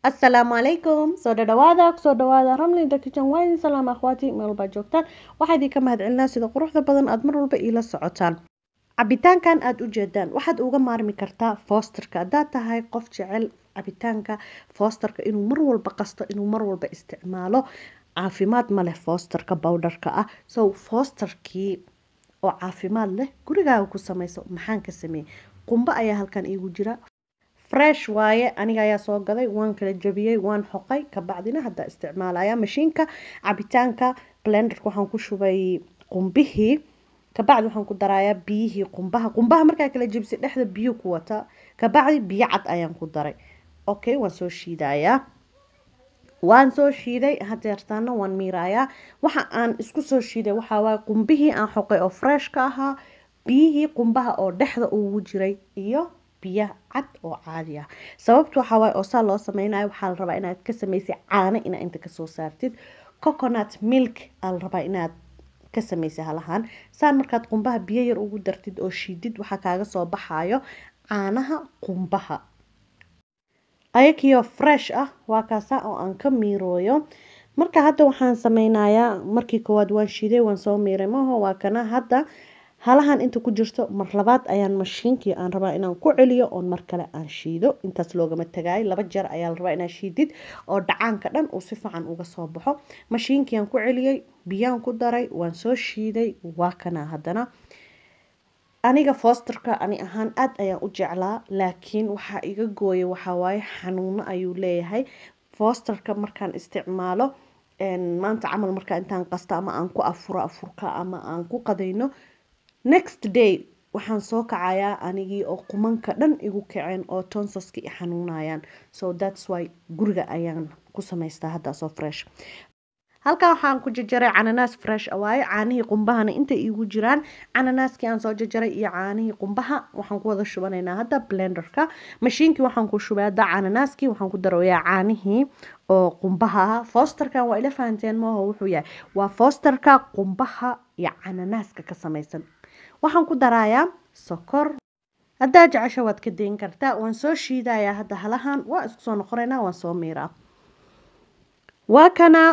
السلام عليكم soo dhawaada ramlinda kitchen wine salaam akhwaati meel walba joogtaan waxaa idin ka mahadcelinaa sida quruxda badan aad mar walba ila socotaan cabitaankan aad u jeedaan waxaad uga maarmi kartaa foosterka haddaad tahay qof jecel cabitaanka foosterka inuu mar walba qasto inuu mar walba isticmaalo caafimaad ma leh foosterka bowdharka ah so foosterkii oo caafimaad leh gurigaaga ku samayso maxaan ka sameeyey qumbo ayaa halkan iigu jira fresh waaye aniga ayaa soo gaday waan kala jabiyey waan xoqay kabacdina hadda isticmaalaya mashiinka cabitaanka blenderka waxaan ku shubay qumbihii kabacdi waxaan ku darayaa biyihii qumbaha markaa kala jabisay dhexda biyo ku wata kabacdi biyo cad ayaan ku daray okay waan soo shiidayaa waan soo shiiday hadeertaana waan miirayaa waxa aan isku soo shiiday waxaa waaye qumbihii aan xoqay oo fresh ka ahaa biyihii qumbaha oo dhexda ugu jiray iyo biyo cad oo caadi ah sababtu waxa waaye oo saa loo sameynayo waxaa la rabaa inaad ka samaysay caano inaad inta kasoo saartid coconut milk aa la rabaa inaad ka samaysay halahaan saan markaad qumbaha biyo yar ugu dartid oo shiidid waxaa kaaga soo baxayo caanaha qumbaha ayakiyo fresh ah waa kaasa oo aan ka miirooyo marka hadda waxaan sameynayaa markii koowaad waan shiiday waan soo miiray maho waa kana hadda halahan inta ku jirto mar labaad ayaan mashiinkii aan rabaa inaan ku celiyo oon mar kale aan shiido intaas loogama tagaayo 2 jeer ayaa la rabaa inaad shiidid oo dhacaanka dhan uu si fiican uga soo baxo mashiinkii aan ku celiyey biyaan ku daray waan soo shiiday waa kana haddana aniga foosterka ani ahaan aad ayaan u jeclaa laakiin waxaa iga gooyay waxaa waaye xanuuno ayuu leeyahay foosterka markaan isticmaalo maanta camal markaa intaan qasta ama aan ku afurka ama aan ku qadayno next day waxaan soo kacayaa anigii oo qumanka dhan igu kaceen oo tonsaska i xanuunayaan so that's why guriga ayaan ku samaystaa hadda soo fresh halkan waxaan ku jajaray cananaas fresh waaye caanihii qumbahana inta iigu jiraan cananaaskii aan soo jajaray iyo caanihii qumbaha waxaan ku wada shubanaynaa hadda blenderka mashiinkii waxaan ku shubay hadda cananaaskii waxaan ku darayaa caanihii oo qumbaha foosterkan waa ila fahanteen maaho wuxuu yahay waa foosterka qumbaha iyo cananaaska ka samaysan waxaan ku darayaa sokor haddaa jecesha waad ka dayn kartaa waan soo shiidayaa hadda halahan waa isku soo noqonaynaa waan soo miiraa waa kana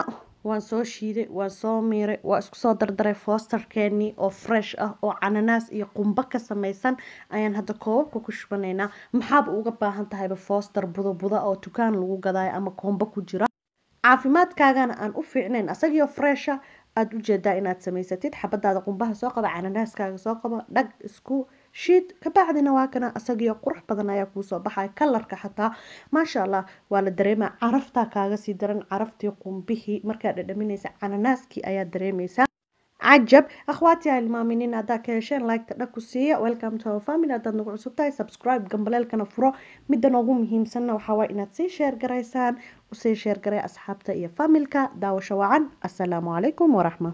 waan soo shiiday waan soo miiray waa isku soo dardaray foosterkeenii oo fresh ah oo cananaas iyo qumbo ka samaysan ayaan hadda koobabka ku shubanaynaa maxaaba uga baahan tahayba fooster budo oo dukaan lagu gadaayo ama koombo ku jira caafimaadkaagana aan u fiicnayn asagio fresha aad u jeedaa inaad samaysatid xabadaada qumbaha soo qaba cananaaskaaga soo qaba dhag isku shiid kabacdina waa kana asagio qurux badan ayaa kuu soo baxaya kalarka xataa maasha allah waa la dareemaa caraftaa kaaga sii daran caraftii qumbihii markaad dhadhaminaysa cananaaskii ayaa dareemaysaa عجب اخواتي المؤمنين هذا كيشين لايك تدكو سي ويلكم تو فاميلي هذا نقول سبتاي سبسكرايب جنبلالكنا فرو ميدا نوغو مهمسنا وحوا inaad sii share garaysaan u sii share garay asxaabta iyo familka daawasho wacan assalaamu calaykum waraxmatullahi